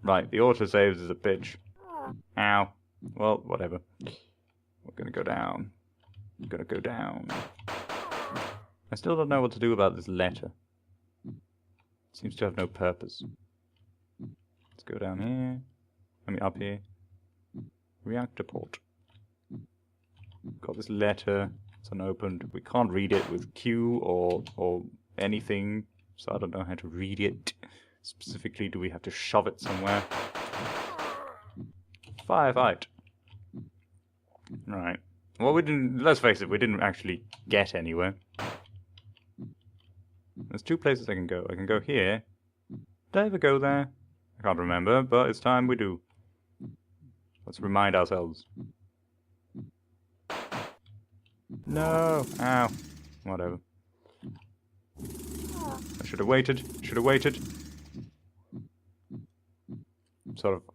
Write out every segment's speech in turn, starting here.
Right, the autosaves is a bitch. Ow. Well, whatever. We're gonna go down. I'm gonna go down. I still don't know what to do about this letter. It seems to have no purpose. Let's go down here. I mean, up here. Reactor port. Got this letter. It's unopened. We can't read it with Q or anything, so I don't know how to read it. Specifically, do we have to shove it somewhere? Firefight. Right. Well, we didn't. Let's face it. We didn't actually get anywhere. There's two places I can go. I can go here. Did I ever go there? I can't remember, but it's time we do. Let's remind ourselves. No! Ow. Whatever. I should have waited. Should have waited.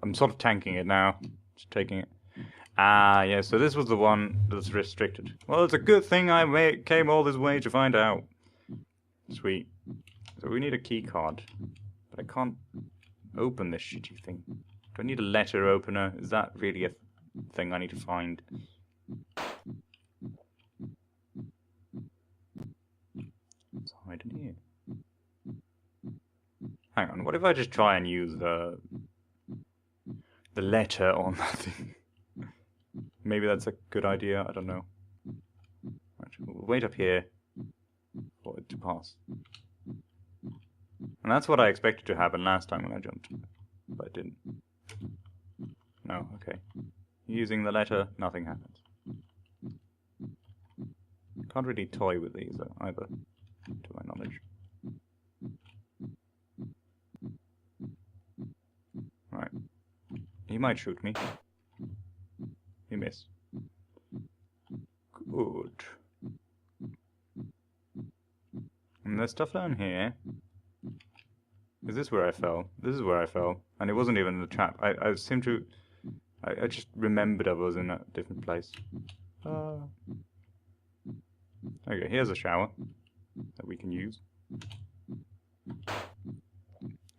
I'm sort of tanking it now. Just taking it. Ah, yeah, so this was the one that's restricted. Well, it's a good thing I came all this way to find out. Sweet. So we need a key card. But I can't open this shitty thing. Do I need a letter opener? Is that really a thing I need to find? Let's hide in here. Hang on, what if I just try and use the letter on that thing? Maybe that's a good idea, I don't know. Right, we'll wait up here for it to pass. And that's what I expected to happen last time when I jumped. But it didn't. No, okay. Using the letter, nothing happens. Can't really toy with these either, to my knowledge. Right. He might shoot me. He missed. Good. And there's stuff down here. Is this where I fell? This is where I fell. And it wasn't even in the trap. I seem to... I just remembered I was in a different place. Okay, here's a shower that we can use.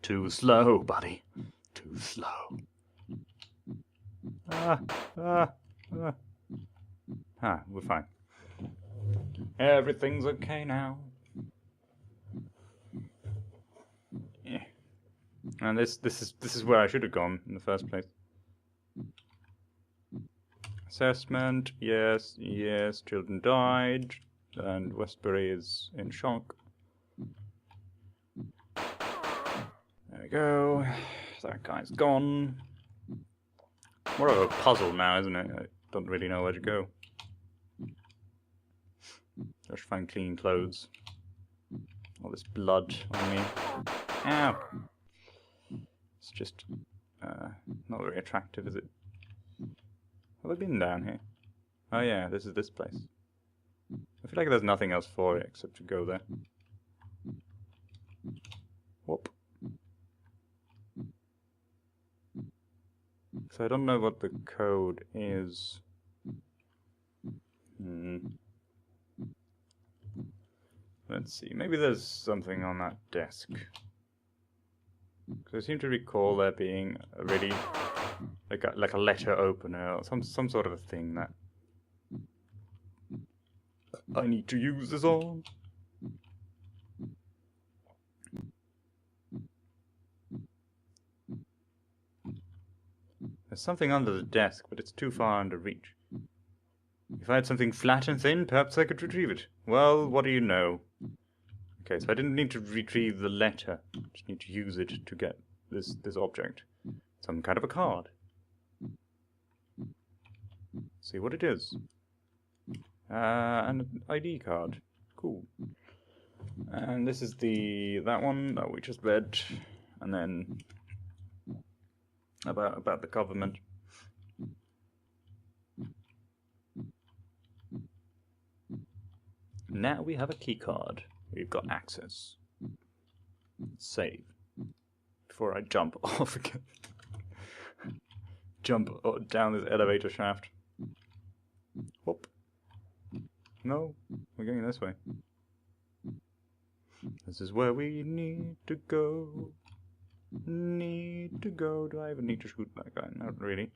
Too slow, buddy. Too slow. We're fine. Everything's okay now. Yeah. And this is where I should have gone in the first place. Assessment, yes, children died, and Westbury is in shock. There we go. That guy's gone. More of a puzzle now, isn't it? I don't really know where to go. Just find clean clothes. All this blood on me. Ow! It's just not very attractive, is it? Have I been down here? Oh yeah, this is this place. I feel like there's nothing else for it except to go there. Whoop. So I don't know what the code is. Let's see, maybe there's something on that desk. Because I seem to recall there being a really... like a letter opener or some sort of a thing that I need to use this on. There's something under the desk, but it's too far under reach. If I had something flat and thin, perhaps I could retrieve it. Well, what do you know? Okay, so I didn't need to retrieve the letter. I just need to use it to get this object. Some kind of a card. See what it is. An ID card. Cool. And this is that one that we just read. And then about the government. Now we have a key card. We've got access. Save. Before I jump off again. Jump down this elevator shaft. Whoop. No, we're going this way. This is where we need to go. Need to go. Do I even need to shoot that guy? Not really.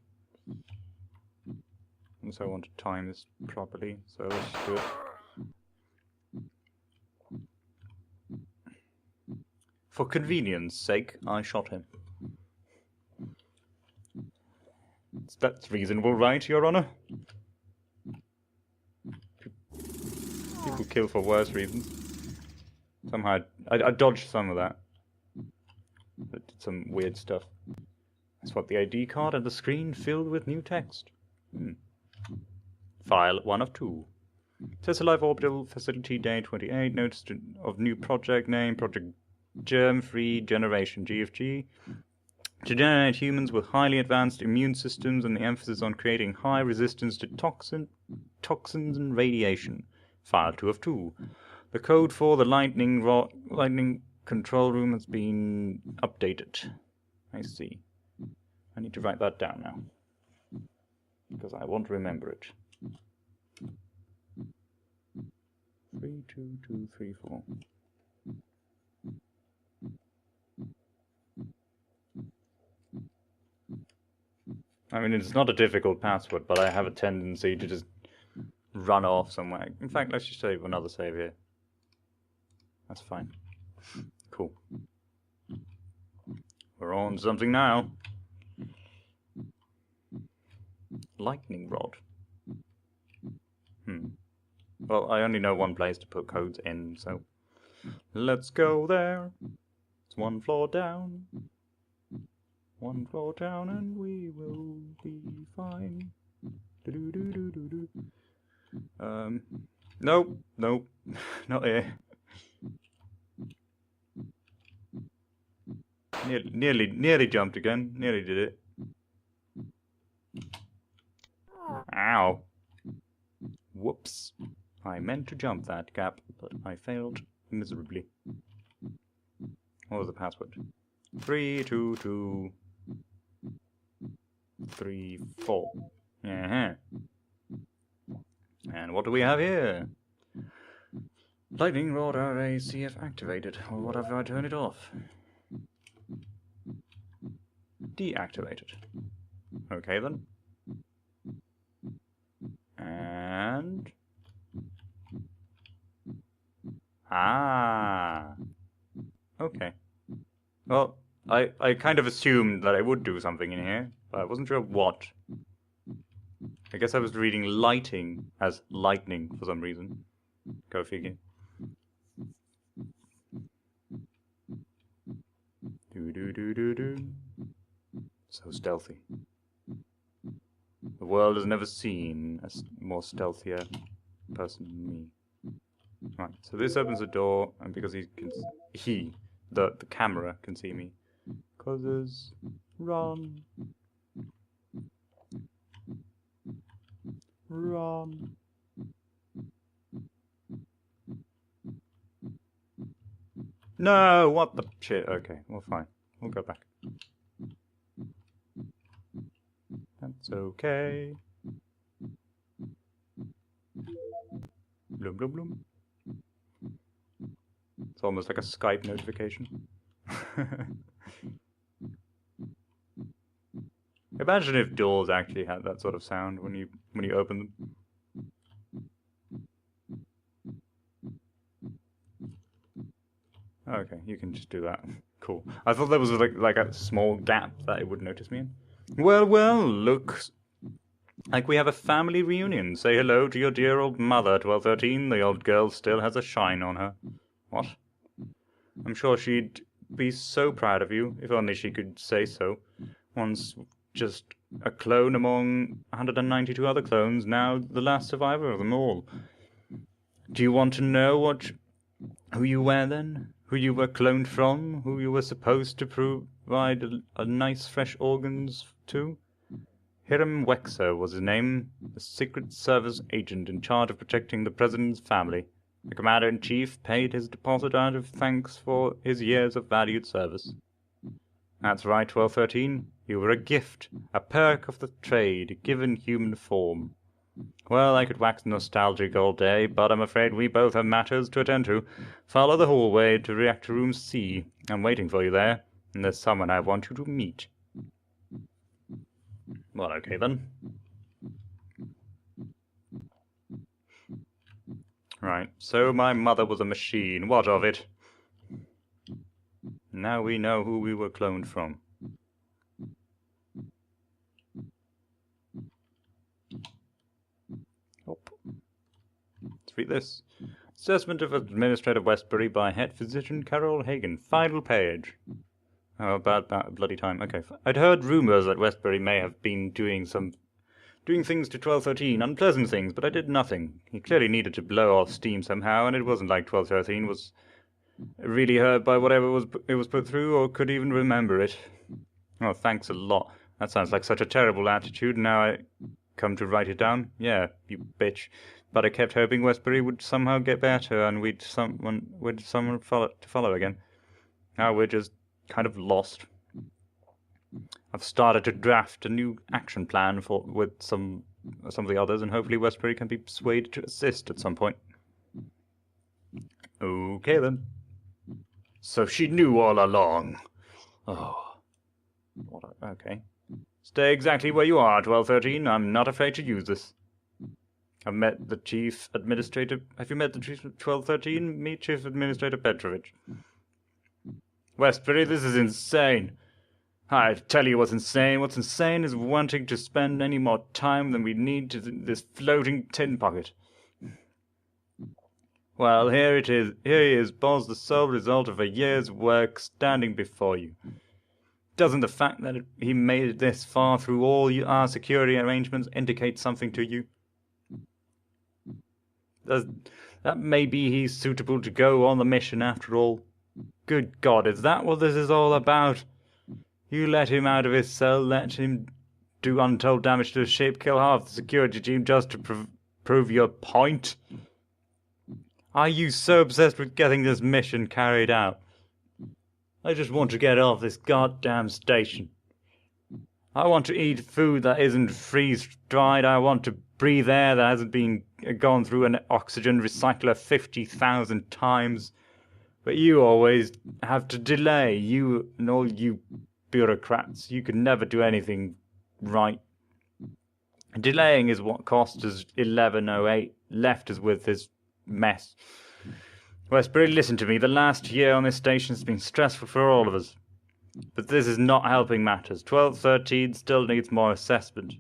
And so I want to time this properly, so let's just do it. For convenience sake, I shot him. That's reasonable, right, Your Honor? People kill for worse reasons. Somehow, I dodged some of that. I did some weird stuff. I swapped the ID card and the screen filled with new text. File 1 of 2. Test Life Orbital Facility Day 28. Notice of new project name, Project Germ-Free Generation, GFG. To generate humans with highly advanced immune systems and the emphasis on creating high resistance to toxins and radiation. File 2 of 2. The code for the lightning control room has been updated. I see. I need to write that down now, because I won't remember it. 3, 2, 2, 3, 4. I mean, it's not a difficult password, but I have a tendency to just run off somewhere. In fact, let's just save another save here. That's fine. Cool. We're on something now. Lightning rod. Well, I only know one place to put codes in, so let's go there. It's 1 floor down. 1 floor down and we will be fine. Nope, nope, not here. Nearly jumped again. Nearly did it. Ow. Whoops. I meant to jump that gap, but I failed miserably. What was the password? 3, 2, 2, 3, 4. And what do we have here? Lightning rod RACF activated. Or what have I turned it off? Deactivated. Okay then. And... okay. Well, I kind of assumed that I would do something in here, but I wasn't sure what. I guess I was reading lighting as lightning for some reason. Go figure. Do. So stealthy. The world has never seen a more stealthier person than me. Right, so this opens the door, and because the camera can see me. Causes run. Run. No, what the shit? Okay, well fine. We'll go back. That's okay. Bloom, bloom, bloom. It's almost like a Skype notification. Imagine if doors actually had that sort of sound when you open them. Okay, you can just do that. Cool. I thought there was like a small gap that it would notice me in. Well, looks like we have a family reunion. Say hello to your dear old mother, 1213. The old girl still has a shine on her. What? I'm sure she'd be so proud of you, if only she could say so. Once just a clone among 192 other clones, now the last survivor of them all. Do you want to know who you were then? Who you were cloned from? Who you were supposed to provide a nice fresh organs to? Hiram Wexer was his name, a Secret Service agent in charge of protecting the President's family. The Commander-in-Chief paid his deposit out of thanks for his years of valued service. That's right, 1213. You were a gift, a perk of the trade, given human form. Well, I could wax nostalgic all day, but I'm afraid we both have matters to attend to. Follow the hallway to Reactor Room C. I'm waiting for you there, and there's someone I want you to meet. Well, okay then. Right, so my mother was a machine. What of it? Now we know who we were cloned from. Oh. Let's read this. Assessment of Administrator Westbury by Head Physician Carol Hagen. Final page. Oh, about bloody time. Okay. I'd heard rumours that Westbury may have been doing things to 1213, unpleasant things, but I did nothing. He clearly needed to blow off steam somehow, and it wasn't like 1213 was really hurt by whatever it was put through, or could even remember it. Oh, thanks a lot. That sounds like such a terrible attitude, now I come to write it down. Yeah, you bitch. But I kept hoping Westbury would somehow get better, and we'd someone to follow again. Now we're just kind of lost. I've started to draft a new action plan with some of the others, and hopefully Westbury can be persuaded to assist at some point. Okay then. So she knew all along. Oh. Okay. Stay exactly where you are, 1213. I'm not afraid to use this. I've met the Chief Administrator. Have you met the Chief of 1213? Meet Chief Administrator Petrovich. Westbury, this is insane. I tell you what's insane. What's insane is wanting to spend any more time than we need to this floating tin pocket. Well, here it is. Here he is, boss, the sole result of a year's work standing before you. Doesn't the fact that he made it this far through all our security arrangements indicate something to you? That maybe he's suitable to go on the mission after all. Good God, is that what this is all about? You let him out of his cell, let him do untold damage to the ship, kill half the security team just to prove your point? Are you so obsessed with getting this mission carried out? I just want to get off this goddamn station. I want to eat food that isn't freeze-dried. I want to breathe air that hasn't been gone through an oxygen recycler 50,000 times. But you always have to delay. You and all you bureaucrats. You could never do anything right. Delaying is what cost us 1108, left us with this mess. Westbury, listen to me. The last year on this station has been stressful for all of us. But this is not helping matters. 1213 still needs more assessment.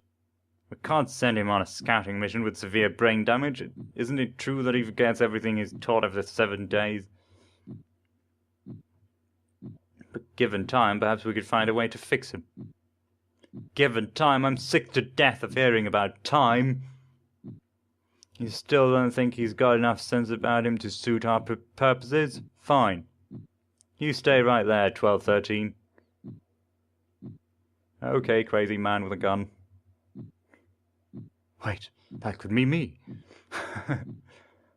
We can't send him on a scouting mission with severe brain damage. Isn't it true that he forgets everything he's taught after 7 days? But given time, perhaps we could find a way to fix him. Given time, I'm sick to death of hearing about time. You still don't think he's got enough sense about him to suit our purposes? Fine. You stay right there, 1213. Okay, crazy man with a gun. Wait, that could be me.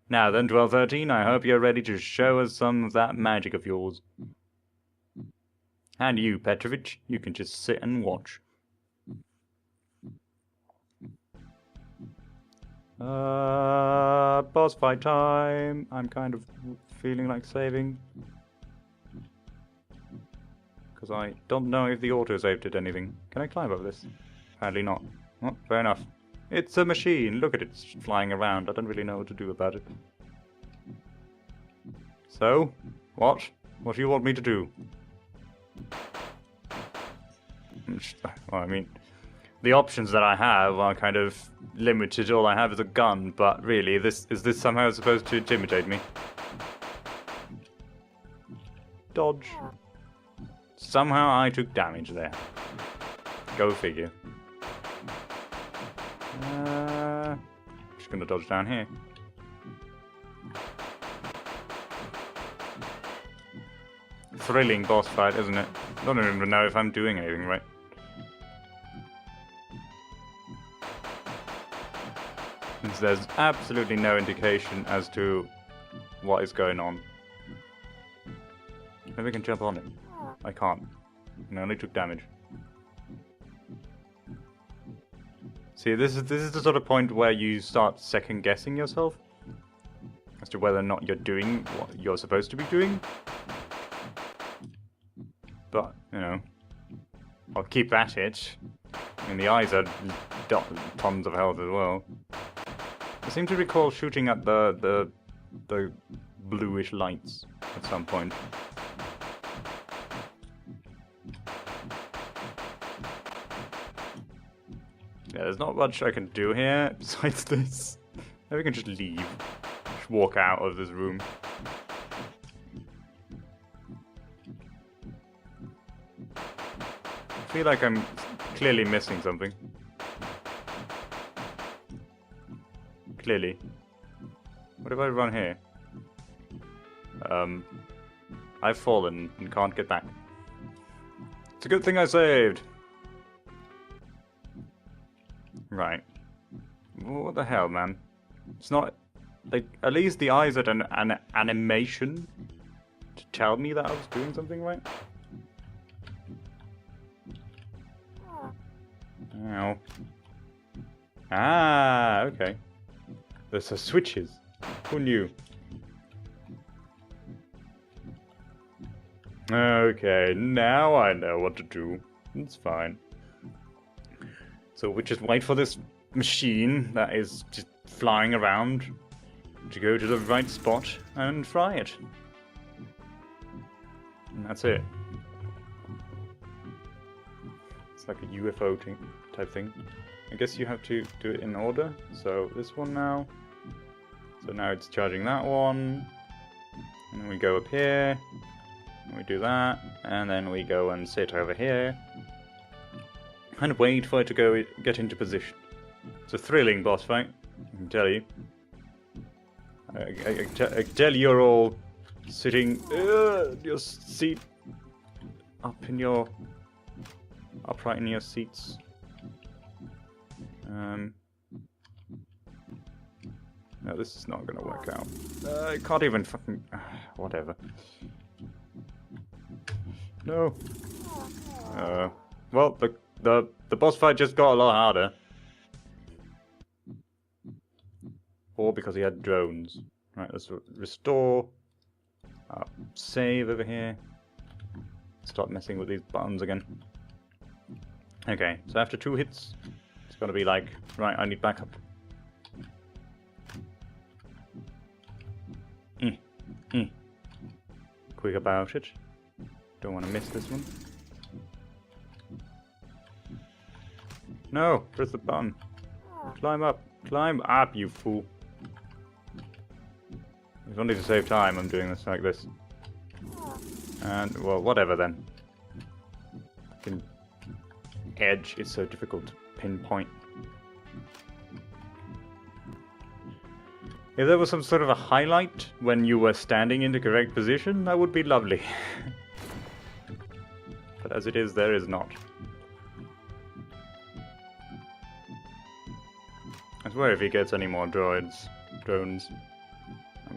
Now then, 1213, I hope you're ready to show us some of that magic of yours. And you, Petrovich, you can just sit and watch. Boss fight time. I'm kind of feeling like saving. Because I don't know if the autosave did anything. Can I climb over this? Apparently not. Oh, fair enough. It's a machine. Look at it flying around. I don't really know what to do about it. So, what? What do you want me to do? Well, I mean, the options that I have are kind of limited. All I have is a gun, but really, is this somehow supposed to intimidate me? Dodge. Somehow I took damage there. Go figure. Just gonna dodge down here. Thrilling boss fight, isn't it? I don't even know if I'm doing anything right. Since there's absolutely no indication as to what is going on. Maybe I can jump on it. I can't. I only took damage. See, this is the sort of point where you start second guessing yourself as to whether or not you're doing what you're supposed to be doing. But, you know, I'll keep at it And the eyes are tons of health as well. I seem to recall shooting at the bluish lights at some point. Yeah, there's not much I can do here besides this. Maybe we can just leave. Just walk out of this room. I feel like I'm clearly missing something. Clearly. What if I run here? I've fallen and can't get back. It's a good thing I saved. Right. What the hell, man? It's not... Like, at least the eyes had an animation to tell me that I was doing something right. Ow. Ah, okay. There's switches. Who knew? Okay, now I know what to do. It's fine. So we just wait for this machine that is just flying around to go to the right spot and fry it. And that's it. It's like a UFO type thing. I guess you have to do it in order. So this one now. So now it's charging that one. And then we go up here. And we do that. And then we go and sit over here. And wait for it to get into position. It's a thrilling boss fight, I can tell you. I can tell you're all sitting your seat upright in your seats. No, this is not gonna work out. I can't even fucking whatever. No. Well, the boss fight just got a lot harder. Or because he had drones. Right, let's restore. Save over here. Start messing with these buttons again. Okay, so after 2 hits, it's gonna be like, right, I need backup. Quick about it. Don't want to miss this one. No, press the button. Climb up. Climb up, you fool. If only to save time, I'm doing this like this. And, well, whatever then. Fucking edge is so difficult to pinpoint. If there was some sort of a highlight when you were standing in the correct position, that would be lovely. But as it is, there is not. I swear if he gets any more drones, I'm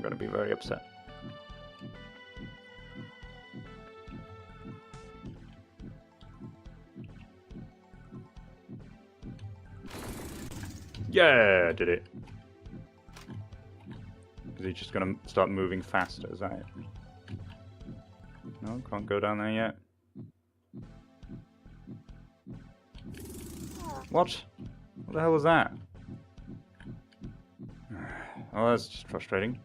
gonna be very upset. Yeah, did it. Is he just gonna start moving faster? Is that it? No, can't go down there yet. What? What the hell was that? Oh, that's just frustrating.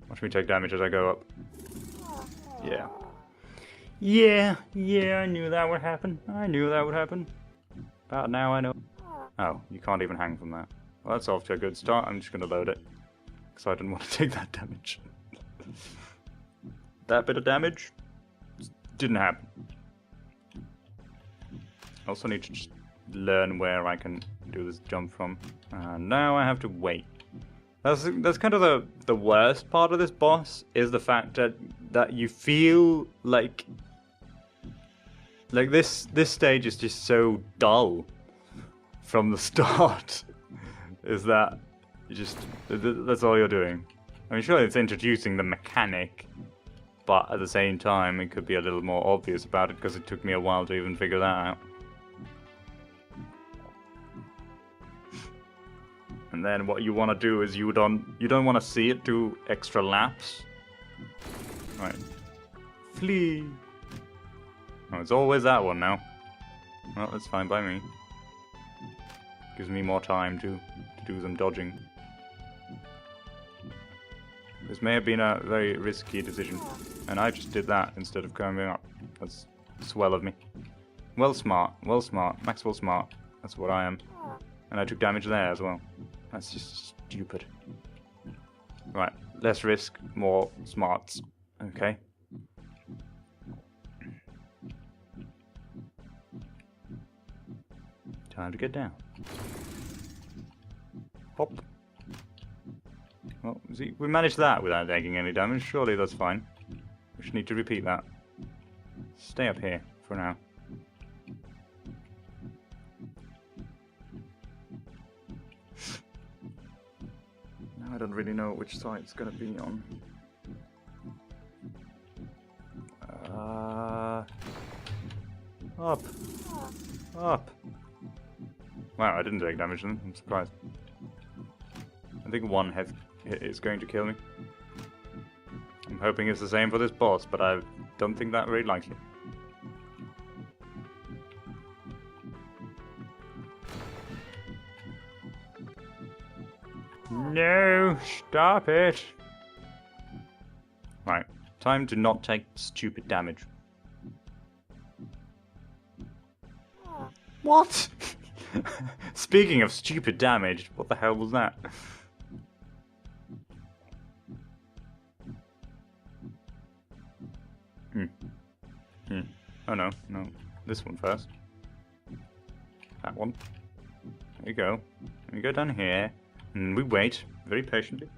Watch me take damage as I go up. Yeah. Yeah, I knew that would happen. About now I know. Oh, you can't even hang from that. Well, that's off to a good start. I'm just going to load it. Because I didn't want to take that damage. That bit of damage didn't happen. I also need to just learn where I can do this jump from. Now I have to wait. That's kind of the worst part of this boss, is the fact that you feel like this stage is just so dull from the start. Is that you just that's all you're doing. I mean, sure, it's introducing the mechanic, but at the same time it could be a little more obvious about it, because it took me a while to even figure that out. And then what you want to do is you don't want to see it do extra laps. Right. Flee. Oh, it's always that one now. Well, that's fine by me. Gives me more time to do some dodging. This may have been a very risky decision, and I just did that instead of coming up. That's swell of me. Well smart, Maxwell smart. That's what I am. And I took damage there as well. That's just stupid. Right, less risk, more smarts. Okay. Time to get down. Hop. Well, see, we managed that without taking any damage. Surely that's fine. We should need to repeat that. Stay up here for now. Now I don't really know which side it's going to be on. Up. Up. Wow, I didn't take damage then. I'm surprised. I think one hit is going to kill me. I'm hoping it's the same for this boss, but I don't think that very likely. No, stop it. Right, time to not take stupid damage. What? Speaking of stupid damage, what the hell was that? Oh no, no. This one first. That one. There you go. And we go down here, and we wait very patiently.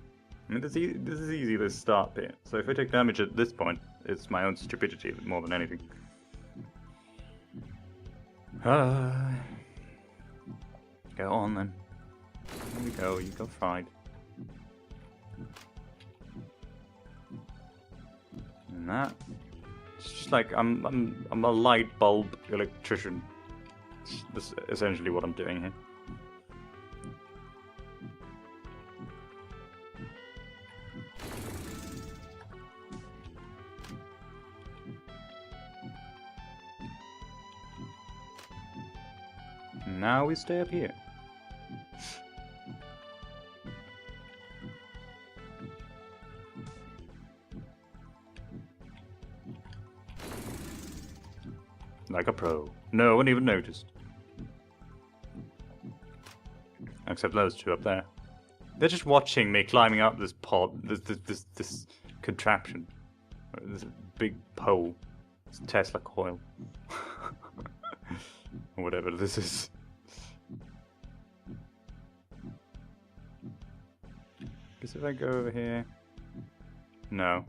I mean, this is easy, this start bit. So if I take damage at this point, it's my own stupidity more than anything. Go on then. There we go, you got fried. And that. It's just like I'm a light bulb electrician. That's essentially what I'm doing here. Now we stay up here. Like a pro. No one even noticed. Except those two up there. They're just watching me climbing up this pod, this contraption. This big pole. It's a Tesla coil. Or whatever this is. Guess if I go over here... No.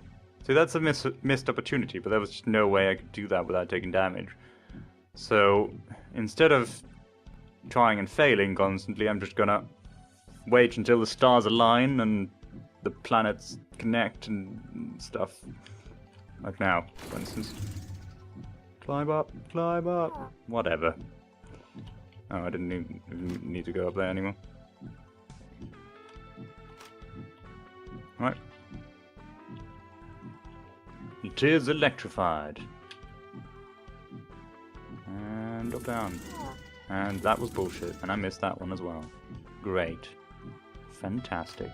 See, that's a missed opportunity, but there was just no way I could do that without taking damage. So, instead of trying and failing constantly, I'm just gonna wait until the stars align and the planets connect and stuff. Like now, for instance. Climb up, whatever. Oh, I didn't need to go up there anymore. Right. It is electrified. And up down. And that was bullshit, and I missed that one as well. Great. Fantastic.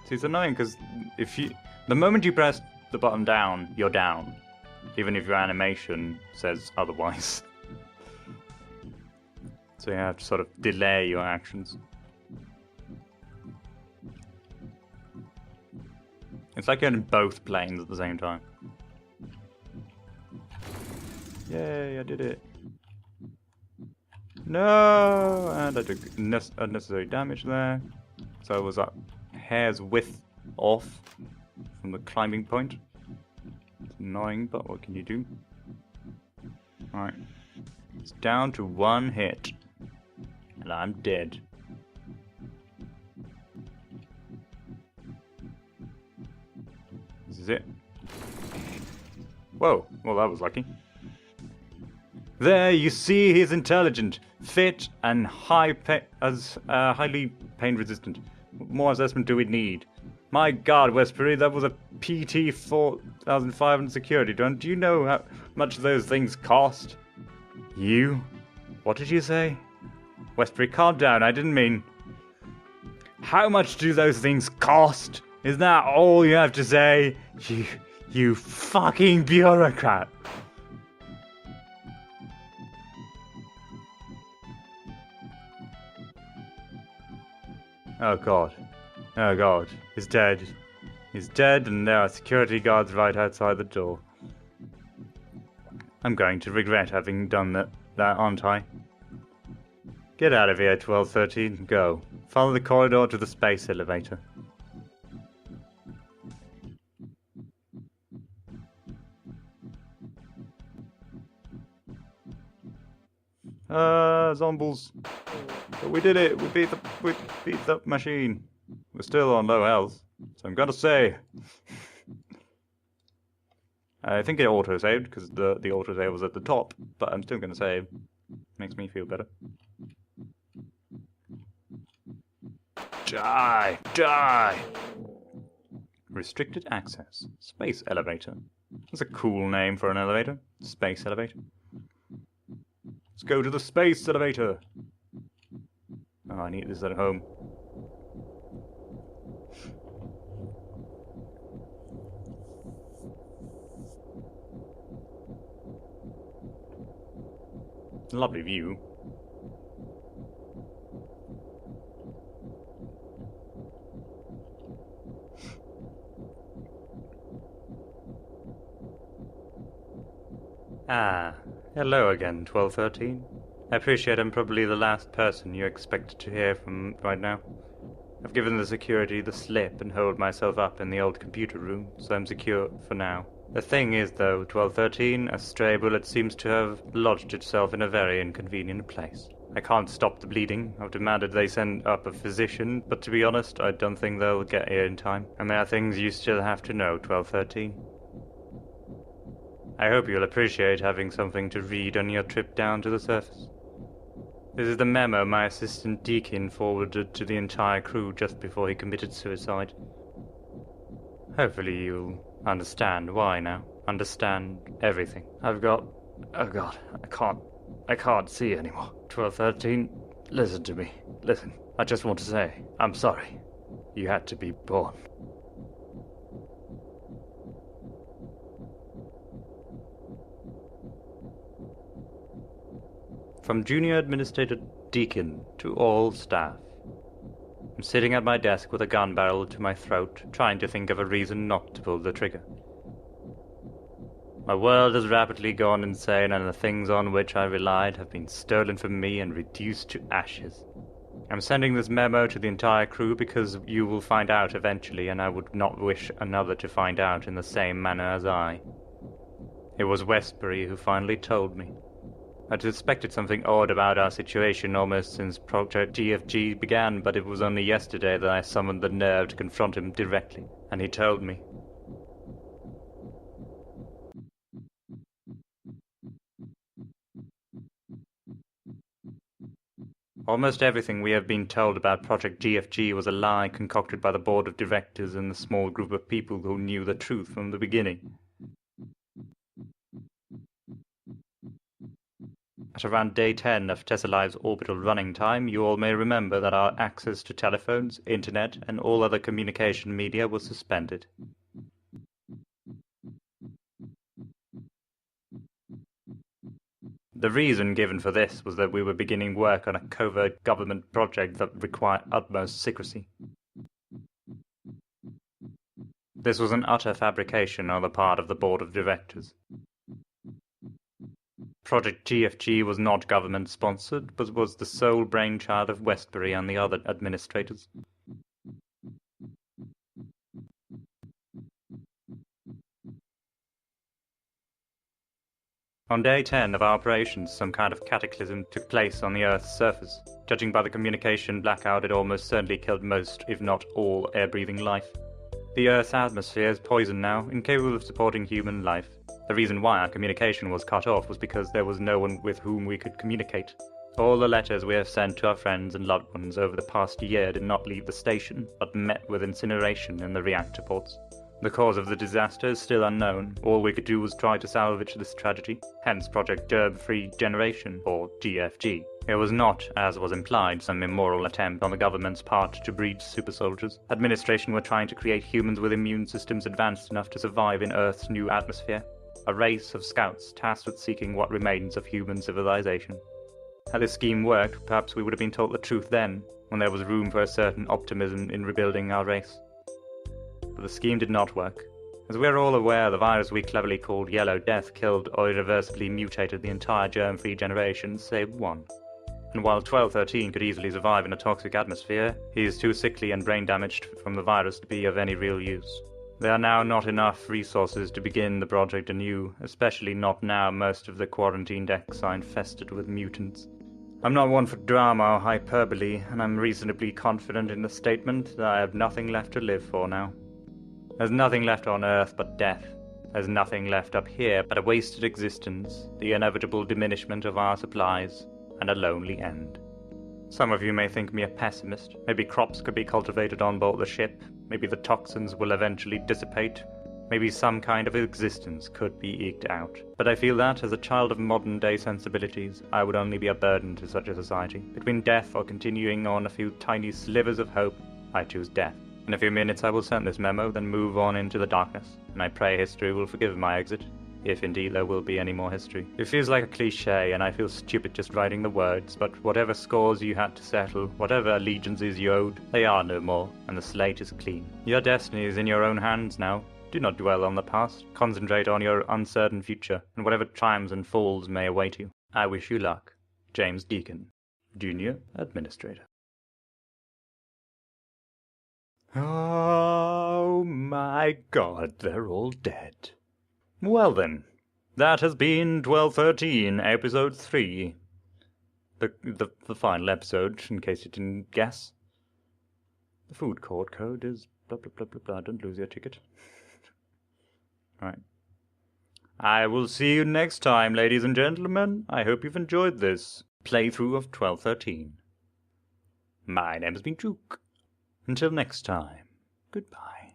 See, it's annoying because the moment you press the button down, you're down. Even if your animation says otherwise. So you have to sort of delay your actions. It's like you're in both planes at the same time. Yay, I did it. No! And I took unnecessary damage there. So I was a hair's width off from the climbing point. It's annoying, but what can you do? Alright. It's down to one hit. And I'm dead. This is it. Whoa, well that was lucky. There, you see, he's intelligent, fit, and highly pain resistant. What more assessment do we need? My God, Westbury, that was a PT for 6,500 security. Do you know how much those things cost? You? What did you say? Westbury, calm down. I didn't mean... How much do those things cost? Is that all you have to say? You fucking bureaucrat. Oh god. Oh god. He's dead. He's dead and there are security guards right outside the door. I'm going to regret having done that, aren't I? Get out of here, 1213. Go. Follow the corridor to the space elevator. Zombies. But we did it. We beat the machine. We're still on low health, so I'm gonna say. I think it auto-saved because the auto-save was at the top, but I'm still gonna save. Makes me feel better. Die! Die! Restricted access. Space elevator. That's a cool name for an elevator. Space elevator. Let's go to the space elevator! Oh, I need this at home. Lovely view. Ah, hello again, 1213. I appreciate I'm probably the last person you expected to hear from right now. I've given the security the slip and holed myself up in the old computer room, so I'm secure for now. The thing is, though, 1213, a stray bullet seems to have lodged itself in a very inconvenient place. I can't stop the bleeding. I've demanded they send up a physician, but to be honest, I don't think they'll get here in time. And there are things you still have to know, 1213. I hope you'll appreciate having something to read on your trip down to the surface. This is the memo my assistant Deacon forwarded to the entire crew just before he committed suicide. Hopefully you'll understand why now. Understand everything. I've got... Oh god, I can't see anymore. 1213, listen to me. Listen, I just want to say, I'm sorry. You had to be born. From Junior Administrator Deacon to all staff. I'm sitting at my desk with a gun barrel to my throat, trying to think of a reason not to pull the trigger. My world has rapidly gone insane, and the things on which I relied have been stolen from me and reduced to ashes. I'm sending this memo to the entire crew because you will find out eventually, and I would not wish another to find out in the same manner as I. It was Westbury who finally told me. I'd suspected something odd about our situation almost since Project GFG began, but it was only yesterday that I summoned the nerve to confront him directly, and he told me. Almost everything we have been told about Project GFG was a lie concocted by the board of directors and the small group of people who knew the truth from the beginning. At around day 10 of Tessalive's orbital running time, you all may remember that our access to telephones, internet, and all other communication media was suspended. The reason given for this was that we were beginning work on a covert government project that required utmost secrecy. This was an utter fabrication on the part of the board of directors. Project GFG was not government-sponsored, but was the sole brainchild of Westbury and the other administrators. On day 10 of our operations, some kind of cataclysm took place on the Earth's surface. Judging by the communication blackout, it almost certainly killed most, if not all, air-breathing life. The Earth's atmosphere is poisoned now, incapable of supporting human life. The reason why our communication was cut off was because there was no one with whom we could communicate. All the letters we have sent to our friends and loved ones over the past year did not leave the station, but met with incineration in the reactor ports. The cause of the disaster is still unknown. All we could do was try to salvage this tragedy, hence Project Germ-Free Generation, or GFG. It was not, as was implied, some immoral attempt on the government's part to breed super soldiers. Administration were trying to create humans with immune systems advanced enough to survive in Earth's new atmosphere. A race of scouts tasked with seeking what remains of human civilization. Had this scheme worked, perhaps we would have been told the truth then, when there was room for a certain optimism in rebuilding our race. But the scheme did not work. As we are all aware, the virus we cleverly called Yellow Death killed or irreversibly mutated the entire germ-free generation, save one. And while 1213 could easily survive in a toxic atmosphere, he is too sickly and brain-damaged from the virus to be of any real use. There are now not enough resources to begin the project anew, especially not now most of the quarantine decks are infested with mutants. I'm not one for drama or hyperbole, and I'm reasonably confident in the statement that I have nothing left to live for now. There's nothing left on Earth but death. There's nothing left up here but a wasted existence, the inevitable diminishment of our supplies, and a lonely end. Some of you may think me a pessimist. Maybe crops could be cultivated on board the ship. Maybe the toxins will eventually dissipate. Maybe some kind of existence could be eked out. But I feel that, as a child of modern-day sensibilities, I would only be a burden to such a society. Between death or continuing on a few tiny slivers of hope, I choose death. In a few minutes I will send this memo, then move on into the darkness, and I pray history will forgive my exit, if indeed there will be any more history. It feels like a cliché, and I feel stupid just writing the words, but whatever scores you had to settle, whatever allegiances you owed, they are no more, and the slate is clean. Your destiny is in your own hands now. Do not dwell on the past. Concentrate on your uncertain future, and whatever triumphs and falls may await you. I wish you luck. James Deacon, Junior Administrator. Oh my God, they're all dead. Well then, that has been 1213, episode 3. The final episode, in case you didn't guess. The food court code is blah blah blah blah blah. Don't lose your ticket. Right. I will see you next time, ladies and gentlemen. I hope you've enjoyed this playthrough of 1213. My name has been Juke. Until next time, goodbye.